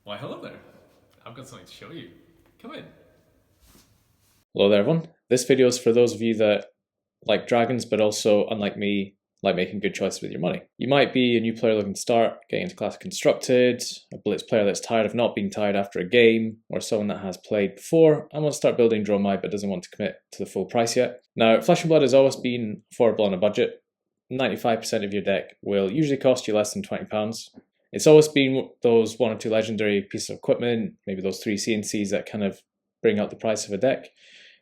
Why, hello there. I've got something to show you. Come in. Hello there everyone. This video is for those of you that like dragons but also, unlike me, like making good choices with your money. You might be a new player looking to start, getting into Classic Constructed, a Blitz player that's tired of not being tired after a game, or someone that has played before and wants to start building Dromai but doesn't want to commit to the full price yet. Now, Flesh and Blood has always been affordable on a budget. 95% of your deck will usually cost you less than £20. It's always been those one or two legendary pieces of equipment, maybe those 3 CNCs that kind of bring up the price of a deck.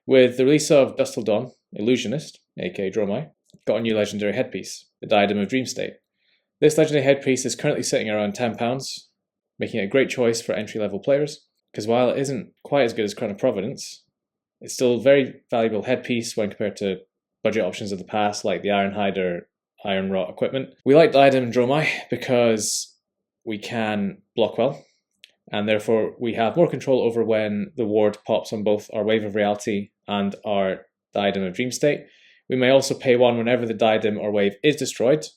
With the release of Dustup, Illusionist, aka Dromai, got a new legendary headpiece, the Diadem of Dream State. This legendary headpiece is currently sitting around £10, making it a great choice for entry-level players, because while it isn't quite as good as Crown of Providence, it's still a very valuable headpiece when compared to budget options of the past like the Ironhide or Iron Rot equipment. We like Diadem and Dromai because we can block well, and therefore we have more control over when the ward pops on both our Wave of Reality and our Diadem of Dream State. We may also pay 1 whenever the Diadem or Wave is destroyed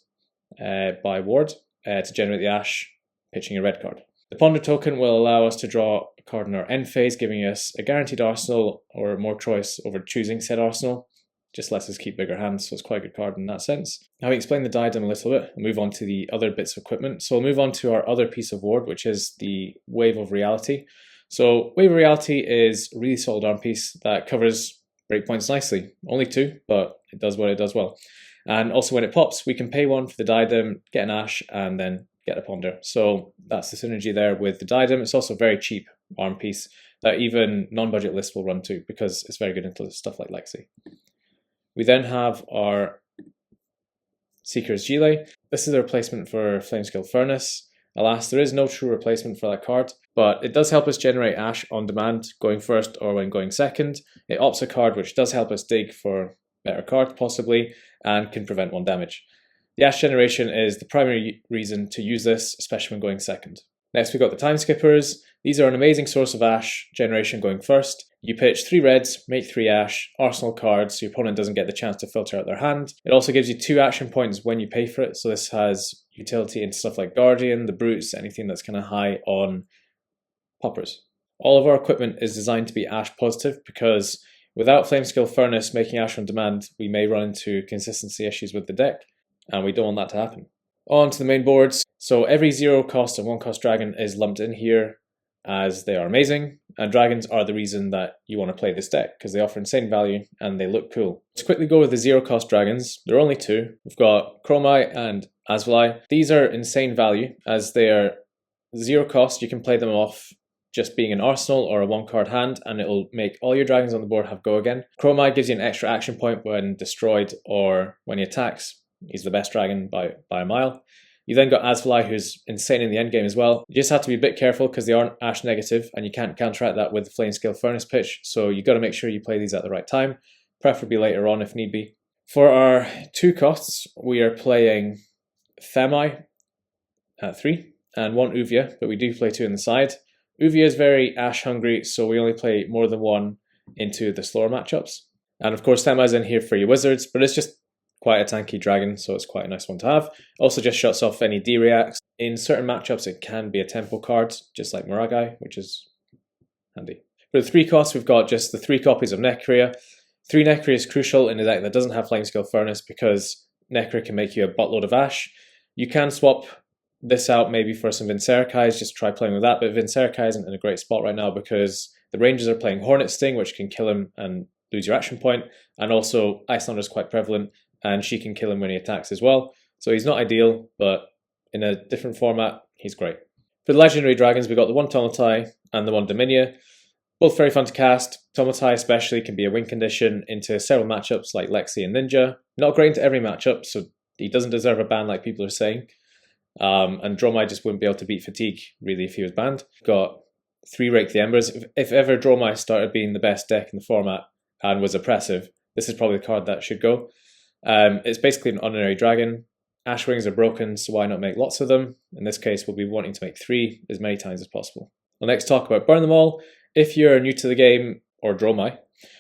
by ward to generate the Ash, pitching a red card. The Ponder token will allow us to draw a card in our end phase, giving us a guaranteed arsenal or more choice over choosing said arsenal. Just lets us keep bigger hands, so it's quite a good card in that sense. Now we explain the Diadem a little bit and move on to the other bits of equipment. So we'll move on to our other piece of ward, which is the Wave of Reality. So Wave of Reality is a really solid arm piece that covers breakpoints nicely. Only 2, but it does what it does well. And also when it pops, we can pay 1 for the Diadem, get an Ash, and then get a Ponder. So that's the synergy there with the Diadem. It's also a very cheap arm piece that even non-budget lists will run to because it's very good into stuff like Lexi. We then have our Seeker's Gile. This is a replacement for Flamescale Furnace. Alas, there is no true replacement for that card, but it does help us generate Ash on demand, going first or when going second. It opts a card which does help us dig for better cards possibly, and can prevent 1 damage. The Ash generation is the primary reason to use this, especially when going second. Next we've got the Time Skippers. These are an amazing source of Ash generation going first. You pitch 3 reds, make 3 Ash, arsenal cards, so your opponent doesn't get the chance to filter out their hand. It also gives you 2 action points when you pay for it, so this has utility into stuff like Guardian, the Brutes, anything that's kind of high on poppers. All of our equipment is designed to be Ash positive because without Flamescale Furnace making Ash on demand, we may run into consistency issues with the deck, and we don't want that to happen. On to the main boards. So every 0 cost and 1 cost dragon is lumped in here as they are amazing, and dragons are the reason that you want to play this deck because they offer insane value and they look cool. Let's quickly go with the 0 cost dragons. There are only 2. We've got Dromai and Asvalai. These are insane value as they are 0 cost. You can play them off just being an arsenal or a 1 card hand, and it'll make all your dragons on the board have go again. Dromai gives you an extra action point when destroyed or when he attacks. He's the best dragon by a mile. You then got Asvalai, who's insane in the endgame as well. You just have to be a bit careful because they aren't Ash negative, and you can't counteract that with the Flamescale Furnace pitch, so you've got to make sure you play these at the right time, preferably later on if need be. For our 2 costs, we are playing Thamai at 3 and 1 Uvia, but we do play 2 on the side. Uvia is very Ash hungry, so we only play more than 1 into the slower matchups. And of course, Thamai's in here for your wizards, but it's just quite a tanky dragon, so it's quite a nice one to have. Also just shuts off any D-reacts. In certain matchups, it can be a tempo card, just like Maragai, which is handy. For the 3 costs, we've got just the 3 copies of Necria. 3 Necria is crucial in a deck that doesn't have Flamescale Furnace because Necria can make you a buttload of Ash. You can swap this out maybe for some Vincericais, just try playing with that, but Vincericai isn't in a great spot right now because the Rangers are playing Hornet Sting, which can kill him and lose your action point, and also Icelander is quite prevalent, and she can kill him when he attacks as well. So he's not ideal, but in a different format, he's great. For the legendary dragons, we got the 1 Tomatai and the 1 Dominia. Both very fun to cast. Tomatai especially can be a win condition into several matchups like Lexi and Ninja. Not great into every matchup, so he doesn't deserve a ban like people are saying. And Dromai just wouldn't be able to beat Fatigue, really, if he was banned. Got 3 Rake the Embers. If ever Dromai started being the best deck in the format and was oppressive, this is probably the card that should go. It's basically an ordinary dragon. Ash wings are broken, so why not make lots of them? In this case, we'll be wanting to make 3 as many times as possible. We'll next talk about Burn Them All. If you're new to the game, or Dromai,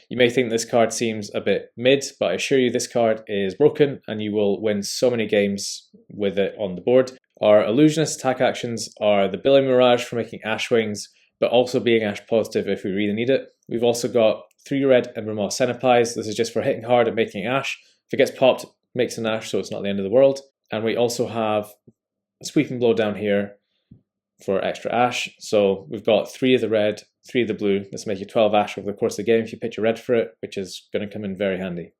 you may think this card seems a bit mid, but I assure you this card is broken and you will win so many games with it on the board. Our illusionist attack actions are the Billy Mirage for making Ash Wings, but also being Ash positive if we really need it. We've also got 3 red Embermaw Centipies. This is just for hitting hard and making Ash. If it gets popped, it makes an Ash, so it's not the end of the world. And we also have a Sweeping Blow down here for extra Ash. So we've got 3 of the red, 3 of the blue. This will make you 12 Ash over the course of the game if you pitch a red for it, which is going to come in very handy.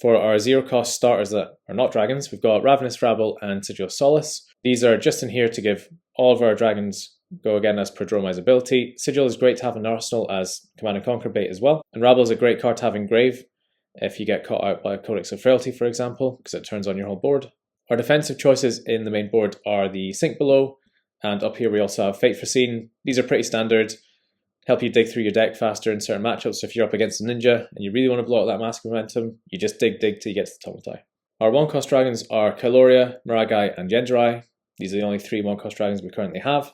For our 0 cost starters that are not dragons, we've got Ravenous Rabble and Sigil Solace. These are just in here to give all of our dragons go again as per Dromai's ability. Sigil is great to have in Arsenal as Command and Conquer bait as well. And Rabble is a great card to have in Grave if you get caught out by a Codex of Frailty, for example, because it turns on your whole board. Our defensive choices in the main board are the Sink Below, and up here we also have Fate Foreseen. These are pretty standard, help you dig through your deck faster in certain matchups. So if you're up against a ninja and you really want to blow out that mask momentum, you just dig till you get to the top of the tie. Our 1-cost dragons are Kyloria, Miragai, and Yendurai. These are the only 3 1-cost dragons we currently have.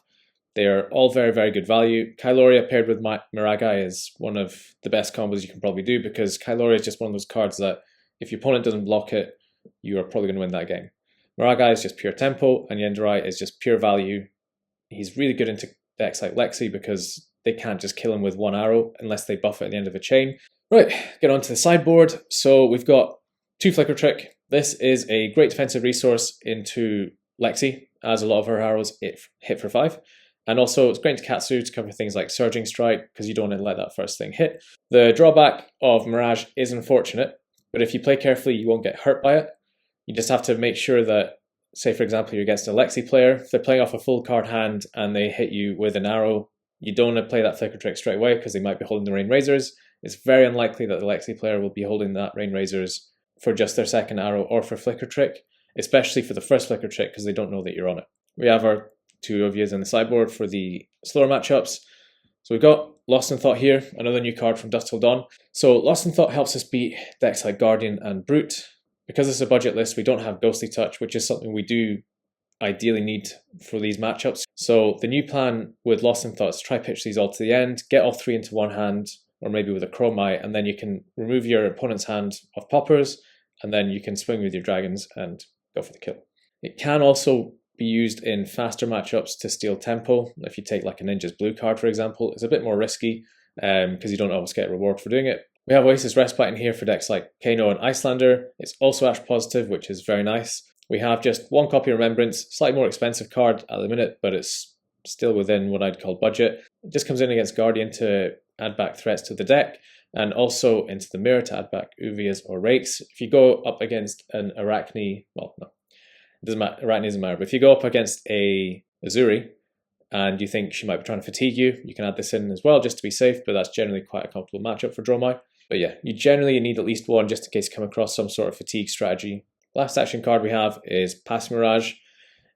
They are all very, very good value. Kyloria paired with Miragai is one of the best combos you can probably do, because Kyloria is just one of those cards that if your opponent doesn't block it, you are probably going to win that game. Miragai is just pure tempo, and Yendurai is just pure value. He's really good into decks like Lexi because they can't just kill him with 1 arrow unless they buff it at the end of a chain. Right, get onto the sideboard. So we've got 2 Flicker Trick. This is a great defensive resource into Lexi, as a lot of her arrows hit for 5. And also it's great to Katsu to cover things like Surging Strike, because you don't want to let that first thing hit. The drawback of Mirage is unfortunate, but if you play carefully, you won't get hurt by it. You just have to make sure that, say for example, you're against a Lexi player, if they're playing off a full card hand and they hit you with an arrow, you don't want to play that Flicker Trick straight away because they might be holding the Rain Razors. It's very unlikely that the Lexi player will be holding that Rain Razors for just their second arrow or for Flicker Trick, especially for the first Flicker Trick because they don't know that you're on it. We have our 2 Ovias in the sideboard for the slower matchups. So we've got Lost in Thought here, another new card from Dusk Till Dawn. So Lost in Thought helps us beat decks like Guardian and Brute. Because it's a budget list, we don't have Ghostly Touch, which is something we do ideally need for these matchups. So the new plan with Lost in Thought is try pitch these all to the end, get all 3 into one hand, or maybe with a Dromai, and then you can remove your opponent's hand of poppers, and then you can swing with your dragons and go for the kill. It can also be used in faster matchups to steal tempo. If you take like a Ninja's Blue card, for example, it's a bit more risky because you don't always get a reward for doing it. We have Oasis Respite in here for decks like Kano and Icelander. It's also Ash positive, which is very nice. We have just 1 copy of Remembrance, slightly more expensive card at the minute, but it's still within what I'd call budget. It just comes in against Guardian to add back threats to the deck, and also into the mirror to add back Uvias or Rakes. If you go up against an Arachne, well, no, it doesn't matter, Arachne doesn't matter, but if you go up against a Azuri, and you think she might be trying to fatigue you, you can add this in as well just to be safe, but that's generally quite a comfortable matchup for Dromai. But yeah, you generally need at least 1 just in case you come across some sort of fatigue strategy. Last action card we have is Pass Mirage.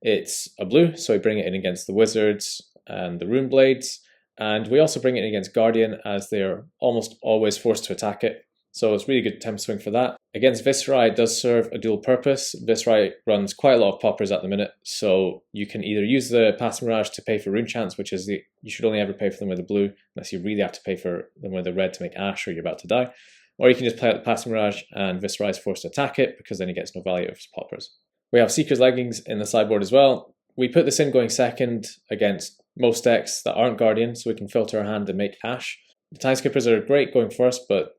It's a blue, so we bring it in against the Wizards and the Rune Blades, and we also bring it in against Guardian as they're almost always forced to attack it. So it's really good tempo swing for that. Against Viscerai, it does serve a dual purpose. Viscerai runs quite a lot of poppers at the minute, so you can either use the Pass Mirage to pay for Rune Chants, which is you should only ever pay for them with a blue, unless you really have to pay for them with a red to make Ash or you're about to die. Or you can just play out the Pass Mirage and Viscerai is forced to attack it because then he gets no value of his poppers. We have Seeker's Leggings in the sideboard as well. We put this in going second against most decks that aren't Guardian, so we can filter our hand and make Ash. The Time Skippers are great going first, but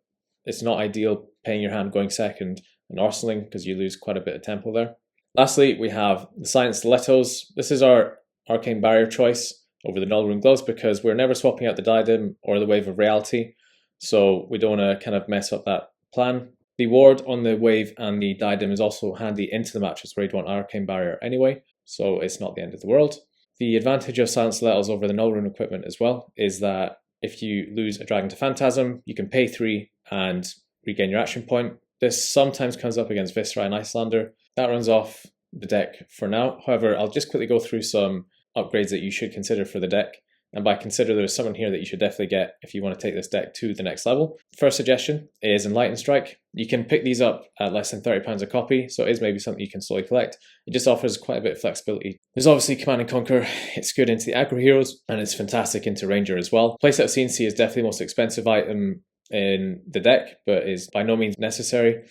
it's not ideal paying your hand going second and arsenaling because you lose quite a bit of tempo there. Lastly, we have the Silent Stilettos. This is our Arcane Barrier choice over the Null Rune Gloves because we're never swapping out the Diadem or the Wave of Reality, so we don't want to kind of mess up that plan. The ward on the Wave and the Diadem is also handy into the matches where you don't want Arcane Barrier anyway, so it's not the end of the world. The advantage of Silent Stilettos over the Null Rune equipment as well is that if you lose a Dragon to Phantasm, you can pay 3 and regain your action point. This sometimes comes up against Viscerai and Icelander. That runs off the deck for now. However, I'll just quickly go through some upgrades that you should consider for the deck. And by consider, there's someone here that you should definitely get if you want to take this deck to the next level. First suggestion is Enlightened Strike. You can pick these up at less than £30 a copy, so it is maybe something you can slowly collect. It just offers quite a bit of flexibility. There's obviously Command and Conquer. It's good into the aggro heroes, and it's fantastic into Ranger as well. Playset of CNC is definitely the most expensive item in the deck, but is by no means necessary.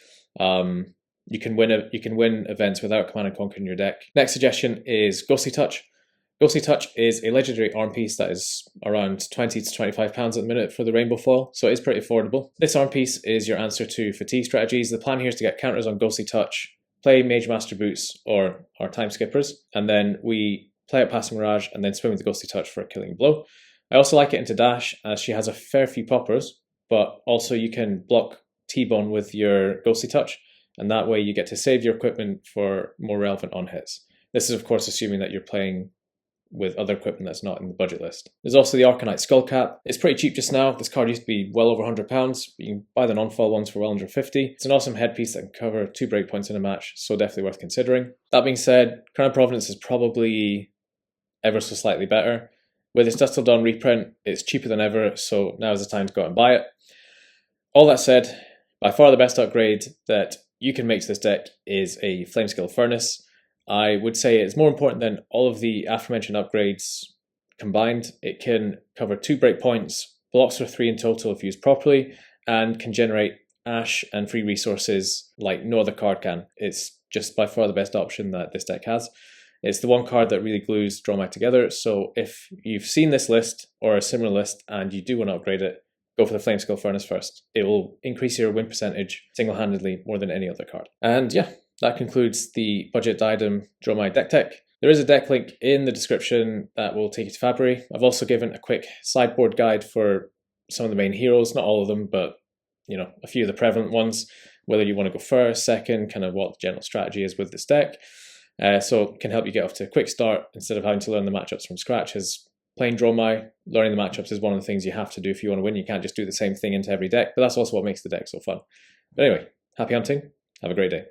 you can win events without command and conquering your deck. Next suggestion is Ghostly Touch. Ghostly Touch is a legendary arm piece that is around £20 to £25 at the minute for the Rainbow Foil, so it is pretty affordable. This arm piece is your answer to fatigue strategies. The plan here is to get counters on Ghostly Touch, play Mage Master Boots or our Time Skippers, and then we play out Passing Mirage and then swing with the Ghostly Touch for a killing blow. I also like it into Dash as she has a fair few poppers, but also you can block T-Bone with your Ghostly Touch, and that way you get to save your equipment for more relevant on hits. This is of course assuming that you're playing with other equipment that's not in the budget list. There's also the Arcanite Skullcap. It's pretty cheap just now. This card used to be well over £100. You can buy the non-foil ones for well under 50. It's an awesome headpiece that can cover 2 breakpoints in a match, so definitely worth considering. That being said, Crown Providence is probably ever so slightly better. With its Dust Till Dawn reprint, it's cheaper than ever, so now is the time to go out and buy it. All that said, by far the best upgrade that you can make to this deck is a Flamescale Furnace. I would say it's more important than all of the aforementioned upgrades combined. It can cover 2 breakpoints, blocks for 3 in total if used properly, and can generate ash and free resources like no other card can. It's just by far the best option that this deck has. It's the one card that really glues Dromai together, so if you've seen this list or a similar list and you do want to upgrade it, go for the Flamescale Furnace first. It will increase your win percentage single-handedly more than any other card. And yeah, that concludes the Budget Diadem Dromai deck tech. There is a deck link in the description that will take you to Fabrary. I've also given a quick sideboard guide for some of the main heroes, not all of them, but you know, a few of the prevalent ones, whether you want to go first, second, kind of what the general strategy is with this deck. So it can help you get off to a quick start instead of having to learn the matchups from scratch. As playing Dromai, learning the matchups is one of the things you have to do if you want to win. You can't just do the same thing into every deck, but that's also what makes the deck so fun. But anyway, happy hunting. Have a great day.